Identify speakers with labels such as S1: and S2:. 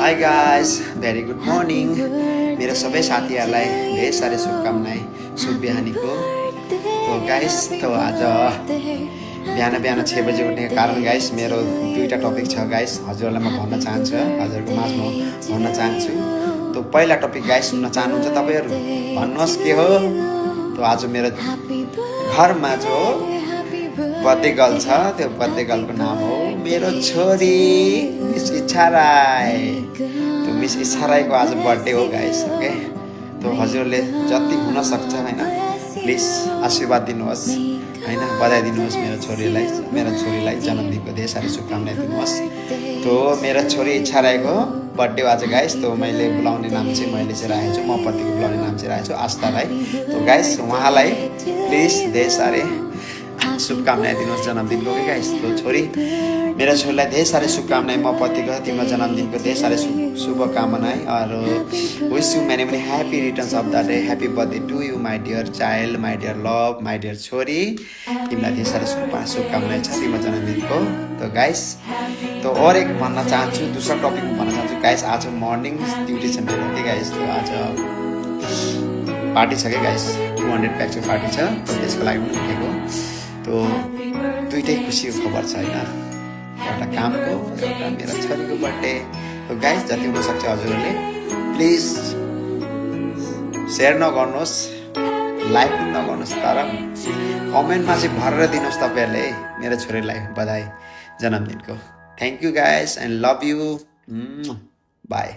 S1: High guys very good morning मेरो सबै साथीहरूलाई धेरै साह्रै शुभकामनाएँ शुभ बिहानीको। तो गाइस तो आज बिहान 6 बजे उठ्ने कारण गाइस मेरो दुईटा टपिक छ गाइस, हजुरहरूलाई म भन्न चाहन्छु, हजुरको माझमा भन्न चाहन्छु। तो पहिला टपिक गाइस सुन्न चाहनुहुन्छ तपाईँहरू, भन्नुहोस् के हो। तो आज मेरो घरमा जो बर्थडे गर्ल छ, त्यो बर्थडे गर्लको नाम हो मेरो छोरी मिस इच्छा राई। तो मिस इच्छा राईको आज बर्थडे हो गाइस। ओके, तो हजुरले जति हुन सक्छ हैन प्लिज आशीर्वाद दिनुहोस् हैन, बधाई दिनुहोस् मेरो छोरीलाई जन्मदिनको धेरै साह्रै शुभकामना दिनुहोस्। तो मेरो छोरी इच्छा राईको बर्थडे आज गाइस। तो मैले बुलाउने नाम चाहिँ मैले चाहिँ राखेको छु, म पतिको बुलाउने नाम चाहिँ राखेको छु आस्था राई। तो गाइस उहाँलाई प्लिज धेरै साह्रै शुभकामनाएँ दिनुहोस् जन्मदिनको के गाइस। तो छोरी मेरो छोरीलाई धेरै साह्रै शुभकामनाएँ, म पतिको तिम्रो जन्मदिनको धेरै साह्रै शुभकामनाएँ। और wish you many happy returns of the day, happy birthday to you my dear child, my dear love, my dear छोरी। तिमीलाई धेरै साह्रै शुभकामनाएँ छ तिम्रो जन्मदिनको। तो गाइस तो और एक भन्न चाहन्छु, दूसरा टपिक भन्न चाहन्छु गाइस। आज मर्निङ ड्युटी छ मेरो के गाइस। तो आज पार्टी छ क्या गाइस, 200 प्याकको पार्टी छ, तो त्यसको लागि पनि उठेको। तो दुइटै खुसीको खबर छ होइन, एउटा कामको एउटा मेरो छोरीको बर्थडे। तो गाइस जति हुनसक्छ हजुरहरूले प्लिज सेयर नगर्नुहोस्, लाइक पनि नगर्नुहोस्, तर कमेन्टमा चाहिँ भरेर दिनुहोस् तपाईँहरूले मेरो छोरीलाई बधाई जन्मदिनको। Thank you guys and love you, by.